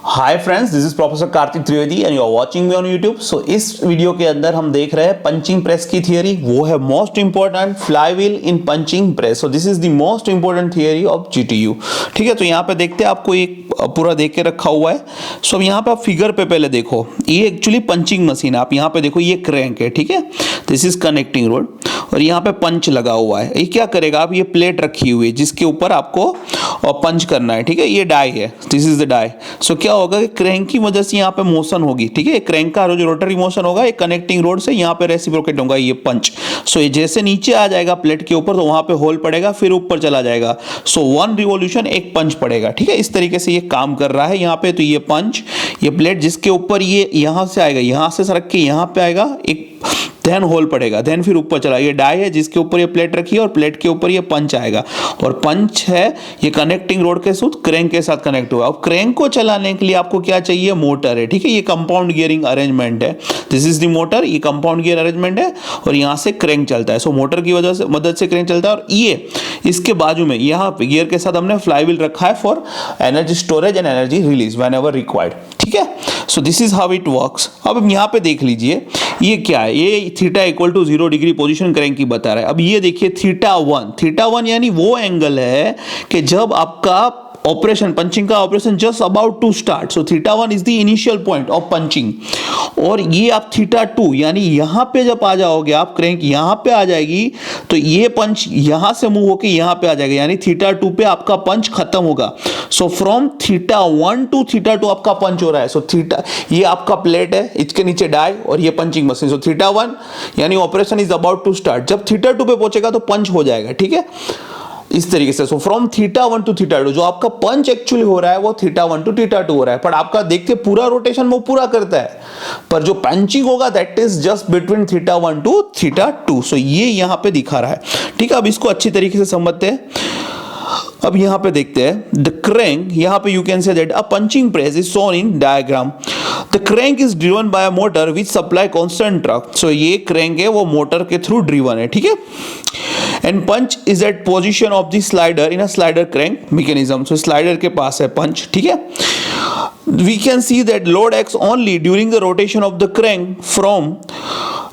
Hi friends, this is professor Kartik Trivedi and you are watching me on YouTube. So इस video के अंदर हम देख रहे हैं पंचिंग प्रेस की थियरी। वो है most important flywheel in punching press. So this is the most important theory of GTU. ठीक है, तो यहाँ पे देखते हैं, आपको एक पूरा देख के रखा हुआ है। सो यहाँ पे आप फिगर पे पहले देखो, ये एक्चुअली पंचिंग मशीन है। आप यहाँ पे देखो, ये क्रैंक है, ठीक है, दिस इज कनेक्टिंग रोड और यहाँ पे पंच लगा हुआ है। ये क्या करेगा, आप ये प्लेट रखी हुई है जिसके ऊपर आपको पंच करना है, ठीक है। ये डाई है, दिस इज द डाई। सो क्या होगा कि क्रैंक की वजह से यहाँ पे मोशन होगी, ठीक है। क्रैंक का जो रोटरी मोशन होगा, ये कनेक्टिंग रोड से यहाँ पे रेसिप्रोकेट होगा ये पंच। सो ये जैसे नीचे आ जाएगा प्लेट के ऊपर, तो वहां पे होल पड़ेगा, फिर ऊपर चला जाएगा। सो वन रिवॉल्यूशन एक पंच पड़ेगा, ठीक है। इस तरीके से ये काम कर रहा है यहाँ पे। तो ये पंच, ये प्लेट जिसके ऊपर ये यहां से आएगा, यहां से सरक के यहाँ पे आएगा, एक देन होल पड़ेगा, देन फिर ऊपर चला। ये डाई है जिसके ऊपर ये प्लेट रखी है और प्लेट के ऊपर ये पंच आएगा और पंच है ये कनेक्टिंग रोड के साथ क्रैंक के साथ कनेक्ट हुआ। अब क्रैंक को चलाने के लिए आपको क्या चाहिए, मोटर है, ठीक है। ये कंपाउंड गियरिंग अरेंजमेंट है, दिस इज द मोटर। ये कंपाउंड गियर अरेंजमेंट है और यहाँ से क्रैंक चलता है। सो मोटर की वजह से मदद से क्रैंक चलता है। और ये इसके बाजू में यहाँ पे गियर के साथ हमने फ्लाईव्हील रखा है for energy storage and energy release whenever required, ठीक है। So this is how it works. अब यहाँ पे देख लीजिए, ये क्या है, ये theta equal to 0 degree position crank की बता रहा है। अब ये देखिए थीटा वन यानी वो एंगल है कि जब आपका ऑपरेशन, पंचिंग का operation just about to start. So theta one is the initial point of punching. और ये आप थीटा टू यानी यहां पे जब आ जाओगे आप, क्रैंक यहां पे आ जाएगी, तो ये पंच यहां से मूव होके यहां पे आ जाएगा, यानी थीटा टू पे आपका पंच खत्म होगा। So from theta one to theta to आपका पंच हो रहा है। सो थीटा, ये आपका प्लेट है, इसके नीचे डाई और ये punching machine. So theta one यानी operation is about to start. जब थीटा टू पे पहुंचेगा तो पंच हो जाएगा, ठीक है, इस तरीके से। So from theta one to theta to, जो आपका पंच एक्चुअली हो रहा है वो theta one to theta to हो रहा है, पर आपका देखते पूरा रोटेशन वो पूरा करता है, पर जो पंचिंग होगा that is just between theta one to theta two. So ये यहां पे दिखा रहा है, ठीक है। अब इसको अच्छी तरीके से समझते हैं। अब यहां पे देखते हैं द क्रैंक, यहां पे you can say that a punching press is shown in diagram. The crank is driven by a motor which supply constant torque. So ये क्रैंक है वो मोटर के थ्रू ड्रिवन है, ठीक है। And punch is at position of the slider in a slider crank mechanism. So slider के पास है पंच, ठीक है। We can see that load acts only during the rotation of the crank from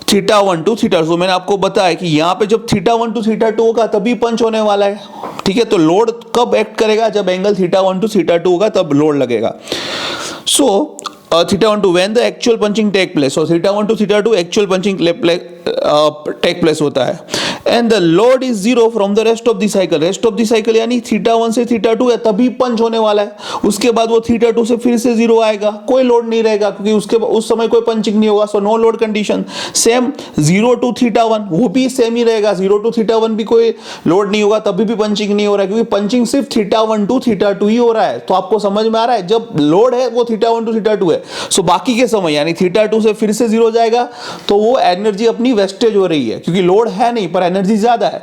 theta one to theta to. मैंने आपको बताया कि यहाँ पे जब theta one to theta to होगा तभी पंच होने वाला है, ठीक है। तो लोड कब एक्ट करेगा, जब angle theta one to theta to होगा तब लोड लगेगा। सो theta 1 to when the actual punching take place. So theta 1 to theta 2 actual punching take place होता है। And the load is zero from the rest of the cycle. Rest of the cycle यानी theta 1 से theta 2 है तभी पंच होने वाला है। उसके बाद वो थीटा 2 से फिर से जीरो आएगा, कोई लोड नहीं रहेगा क्योंकि उसके उस समय कोई पंचिंग नहीं होगा। So no load condition. Same 0 to theta 1 वो भी सेम ही रहेगा, 0 टू थीटा 1 भी कोई लोड नहीं होगा, तभी भी पंचिंग नहीं हो रहा है क्योंकि पंचिंग सिर्फ थीटा 1 टू थीटा 2 ही हो रहा है। तो आपको समझ में आ रहा है, जब लोड है वो थीटा 1 टू थीटा 2 है। सो बाकी के समय यानी थीटा 2 से फिर से जीरो जाएगा तो वो एनर्जी अपनी वेस्टेज हो रही है क्योंकि लोड है नहीं पर एनर्जी ज्यादा है।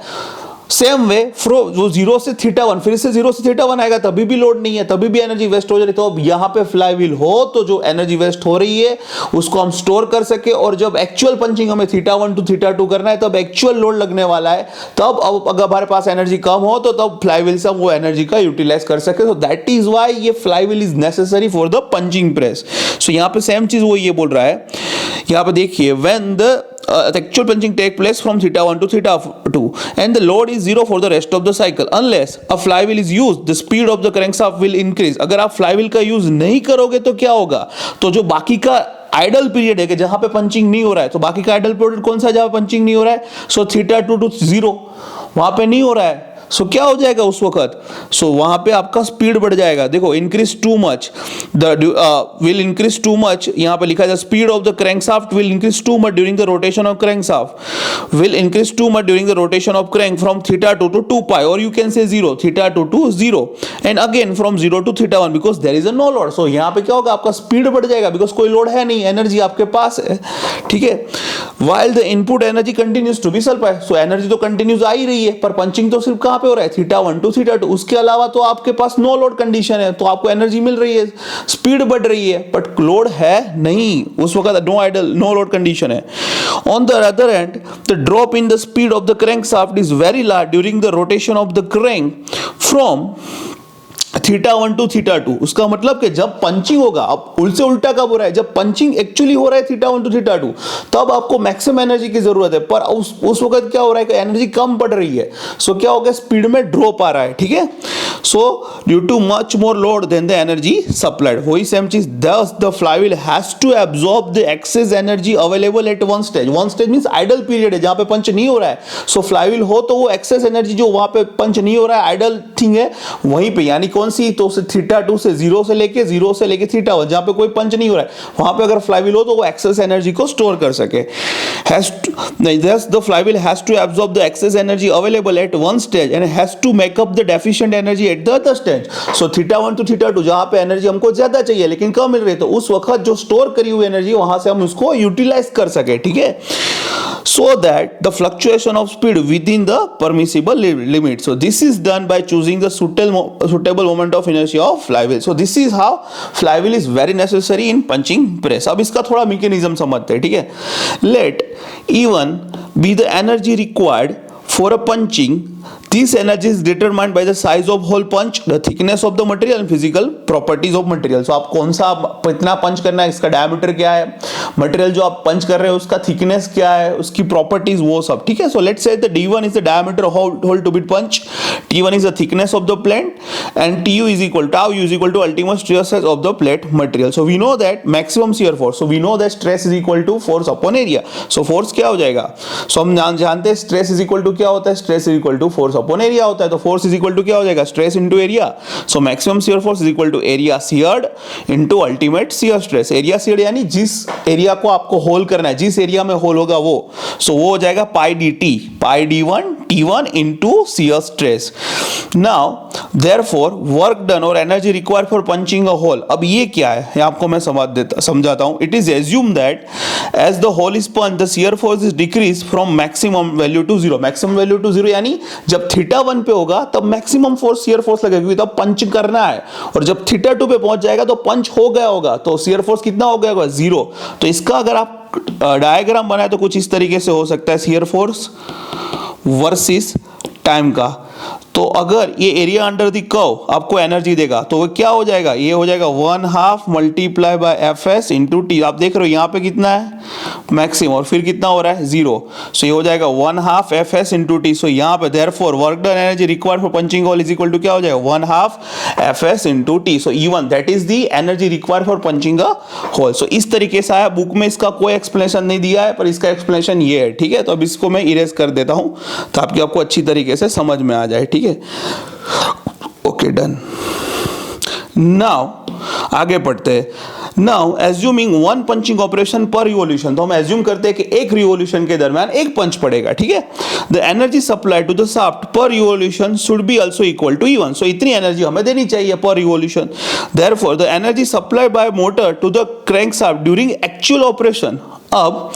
सेम वे जो 0 से थीटा 1 फिर से 0 से थीटा 1 आएगा तभी भी लोड नहीं है, तभी भी एनर्जी वेस्ट हो जा रही है। तो अब यहाँ पे फ्लाईव्हील हो तो जो एनर्जी वेस्ट हो रही है उसको हम स्टोर कर सके, और जब एक्चुअल पंचिंग हमें थीटा 1 टू थीटा 2 करना है तब एक्चुअल लोड लगने वाला है, तब अब अगर हमारे पास एनर्जी कम हो तो तब फ्लाईव्हील से हम वो एनर्जी का यूटिलाइज कर सके। तो दैट इज व्हाई ये flywheel is necessary for the punching press. So यहाँ पे सेम चीज वो ये बोल रहा है, यहाँ पे देखिए when the actual punching take place from theta 1 to theta 2 and the load is zero for the rest of the cycle unless a flywheel is used, the speed of the crankshaft will increase। अगर आप flywheel का use नहीं करोगे तो क्या होगा, तो जो बाकी का आइडल पीरियड है कि जहां पे पंचिंग नहीं हो रहा है, तो बाकी का आइडल पीरियड कौन सा जहां पंचिंग नहीं हो रहा है, सो थीटा 2 टू 0 वहां पे नहीं हो रहा है। सो क्या हो जाएगा उस वक्त, सो वहां पे आपका स्पीड बढ़ जाएगा। देखो increase too much the will increase too much, यहां पे लिखा है speed of the crankshaft will increase too much during the rotation of crankshaft will increase too much during the rotation of crank from theta 2 to 2 pi, और you can say 0 theta 2 to 0 and again from 0 to theta 1 because there is a no load. So यहां पे क्या होगा, आपका speed बढ़ जाएगा because कोई load है नहीं, एनर्जी आपके पास है, ठीक है। while the input energy continues to be supply, so energy तो कंटिन्यूस आ ही रही है पर पंचिंग तो सिर्फ कहां पे हो रहा है, थीटा 1 टू थीटा 2। उसके अलावा तो आपके पास नो लोड कंडीशन है, तो आपको एनर्जी मिल रही है, स्पीड बढ़ रही है, बट लोड है नहीं उस वक्त, no idle no load condition है। On the other end the drop in the speed of the crankshaft is very large during the rotation of the crank from θ1 to θ2। उसका मतलब कि जब पंचिंग होगा, अब उससे उल्टा कब हो रहा है, जब पंचिंग एक्चुअली हो रहा है θ1 to θ2 तब आपको मैक्सिमम एनर्जी की जरूरत है, पर उस वक्त क्या हो रहा है कि एनर्जी कम पड़ रही है, सो क्या हो गया, स्पीड में ड्रॉप आ रहा है, ठीक है। So due to much more load than the energy supplied, वही सेम चीज, thus the flywheel has to absorb the excess energy available at one stage। One stage means idle period है जहां पे पंच नहीं हो रहा है। सो फ्लाईव्हील हो तो वो एक्सेस एनर्जी जो वहां पे पंच नहीं हो रहा है, आइडल थिंग है, वहीं पे, यानी कौन सी, तो θ2 से जीरो से लेके θ1 जहां पे कोई पंच नहीं हो रहा है, वहां पे अगर फ्लाईव्हील हो तो वो एक्सेस एनर्जी को स्टोर कर सके। thus the flywheel has to absorb the excess energy available at one stage and has to make up the deficient energy at the other stage। so θ1 to θ2 जहां पे energy हमको ज्यादा चाहिए लेकिन कम मिल रही है, तो उस वक्त जो स्टोर करी हुई एनर्जी वहां से हम उसको यूटिलाइज कर सके, ठीक है। so that the fluctuation of speed within the permissible limit, so this is done by choosing the suitable moment of inertia of flywheel। so this is how flywheel is very necessary in punching press। अब इसका थोड़ा mechanism समझते हैं, ठीक है। let E1 be the energy required for a punching, this energy is determined by the size of hole punch, the thickness of the material and physical properties of material। so आप कौन सा कितना पंच करना है, इसका डायमीटर क्या है, material जो आप पंच कर रहे हो उसका थिकनेस क्या है, उसकी प्रॉपर्टीज, वो सब, ठीक है। So let's say the D1 is the diameter of hole to be punched, T1 is the thickness of the plate and TU is equal to, tau U is equal to ultimate shear stress of the plate material। so we know that maximum shear force, so we know that stress is equal to force upon area। so force क्या हो जाएगा, so हम जानते हैं stress is equal to क्या होता है, stress is equal to force upon area होता है, तो फोर्स इज इक्वल टू क्या हो जाएगा, stress into area. So maximum shear force is equal to area sheared into ultimate shear stress. Area sheared यानी जिस एरिया को आपको होल करना है, जिस एरिया में होल होगा वो, सो वो हो जाएगा pi dt, pi d1 t1 into shear stress. Now therefore work done और energy required for punching a hole, अब ये क्या है, ये आपको मैं समझाता हूं। It is assume that as the hole is punch the shear force is decrease from maximum value to zero. Maximum value to zero यानी जब θ1 पे होगा तब मैक्सिमम फोर्स शियर फोर्स लगेगा, क्योंकि तब पंच करना है, और जब θ2 पे पहुंच जाएगा तो पंच हो गया होगा, तो शियर फोर्स कितना हो गया होगा, जीरो। तो इसका अगर आप डायग्राम बनाए तो कुछ इस तरीके से हो सकता है, शियर फोर्स वर्सेस टाइम का। तो अगर ये एरिया अंडर द कर्व आपको एनर्जी देगा तो वो क्या हो जाएगा, ये हो जाएगा 1/2 multiply by F S into T. आप देख रहे हो यहाँ पे कितना है मैक्सिमम, और फिर कितना हो रहा है, जीरो। सो ये हो जाएगा 1/2 F S into T. So यहाँ पे therefore work done energy required for punching hole is equal to क्या हो जाएगा, 1/2 F S into T. So E1 that is the energy required for punching a hole. So इस तरीके से आया, book में इसका कोई एक्सप्लेनेशन नहीं दिया है, पर इसका एक्सप्लेनेशन ये है, ठीक है। तो अब इसको मैं इरेज कर देता हूं ताकि आपको अच्छी तरीके से समझ में आ जाए, ठीक है। Okay done. नाउ आगे पढ़ते हैं। Now assuming one punching operation पर रिवॉल्यूशन, तो हम एज्यूम करते हैं कि एक रिवॉल्यूशन के दरमियान एक पंच पड़ेगा, ठीक है। The energy supply to the shaft per revolution should be also equal to E1। So इतनी एनर्जी हमें देनी चाहिए per revolution. Therefore the energy supply by motor to the crankshaft during actual operation, अब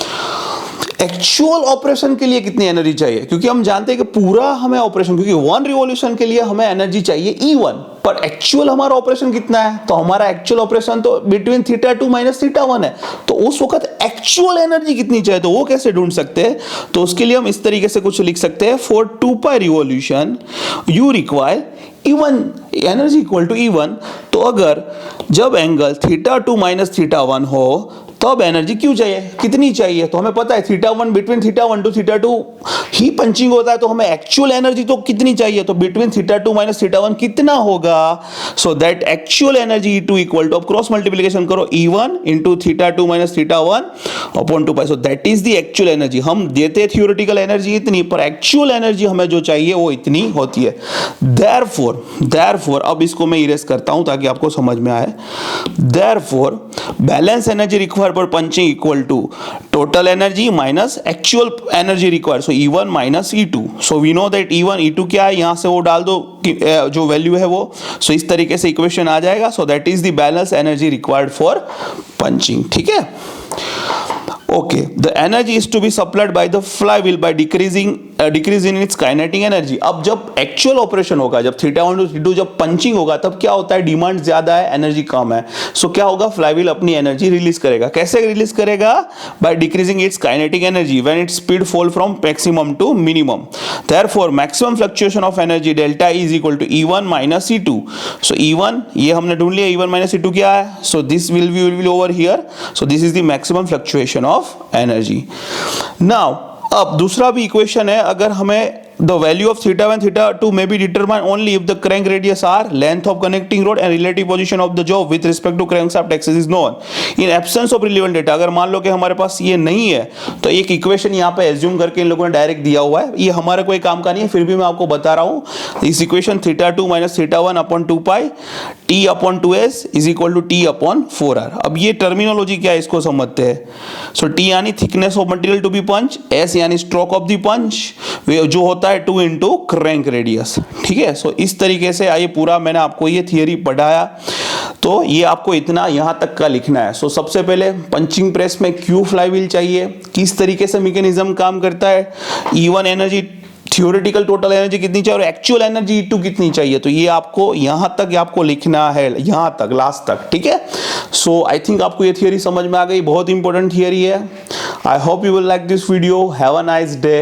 एक्चुअल ऑपरेशन के लिए कितनी energy चाहिए, क्योंकि हम जानते हैं कि पूरा हमें ऑपरेशन, क्योंकि वन रिवॉल्यूशन के लिए हमें एनर्जी चाहिए E1, पर एक्चुअल हमारा ऑपरेशन कितना है, तो हमारा एक्चुअल ऑपरेशन तो बिटवीन θ2 माइनस θ1 है, तो उस वक्त एक्चुअल एनर्जी कितनी चाहिए, तो वो कैसे ढूंढ सकते हैं। तो उसके लिए हम इस तरीके से कुछ लिख सकते हैं, for 2π revolution you require E1 energy equal to E1। तो अगर जब एंगल θ2 माइनस θ1 हो तब एनर्जी क्यों चाहिए, कितनी चाहिए, तो हमें पता है θ1 बिटवीन θ1 टू θ2 ही पंचिंग होता है, तो हमें एक्चुअल एनर्जी तो कितनी चाहिए, तो बिटवीन θ2 माइनस θ1 कितना होगा। So that actual energy E2 equal to, अब क्रॉस मल्टीप्लिकेशन करो, E1 into θ2 minus θ1 upon 2π। So that is the actual energy. हम देते हैं थियोरेटिकल एनर्जी इतनी, पर एक्चुअल एनर्जी हमें जो चाहिए वो इतनी होती है। देयरफॉर अब इसको मैं इरेज करता हूं ताकि आपको समझ में आए। Therefore balance energy required per punching equal to total energy minus actual energy required, so E1 minus E2। So we know that E1 E2 क्या है, यहां से वो डाल दो जो वैल्यू है वो, सो इस तरीके से इक्वेशन आ जाएगा। सो that is the balance energy required for punching, ठीक है। Okay, the energy is to be supplied by the flywheel by decrease in its kinetic energy. अब जब एक्चुअल ऑपरेशन होगा, जब θ1 to θ2 जब पंचिंग होगा, तब क्या होता है, डिमांड ज्यादा है, एनर्जी कम है. सो क्या होगा, फ्लाईव्हील अपनी एनर्जी रिलीज करेगा. कैसे रिलीज करेगा? By decreasing its kinetic energy when its speed fall from maximum to minimum. Therefore maximum fluctuation of energy delta is equal to E1 minus E2. So E1 ये हमने ढूंढ लिया, E1 minus E2 क्या है? So this will be over here. So this is the maximum fluctuation of energy. Now अब दूसरा भी equation है, अगर हमें the value of θ1 θ2 may be determined only if the crank radius r, length of connecting rod and relative position of the job with respect to crankshaft axis is known. In absence of relevant data, अगर मान लो कि हमारे पास ये नहीं है, तो एक equation यहाँ पे एज्यूम करके इन लोगों ने डायरेक्ट दिया हुआ है. ये हमारा कोई काम का नहीं है, फिर भी मैं आपको बता रहा हूँ. इस equation θ2 minus θ1 upon 2π t upon 2s is equal to t upon 4r. अब ये टर्मिनोलॉजी क्या है, इसको समझते हैं. सो t यानी thickness of material to be punch, s यानी स्ट्रोक ऑफ द पंच, जो होता है 2 इंटू क्रैंक रेडियस. ठीक है. सो इस तरीके से आइए, पूरा मैंने आपको ये थियरी पढ़ाया, तो ये आपको इतना यहां तक का लिखना है. सो सबसे पहले पंचिंग प्रेस में क्यों फ्लाईव्हील चाहिए, किस तरीके से मैकेनिज्म काम करता है, E1 energy, theoretical total energy कितनी चाहिए और एक्चुअल एनर्जी E2 कितनी चाहिए, तो ये आपको यहां तक आपको लिखना है, यहां तक लास्ट तक. ठीक है. सो आई थिंक आपको ये थियरी समझ में आ गई, बहुत इंपॉर्टेंट थियरी है. I hope you will like this video. Have a nice day.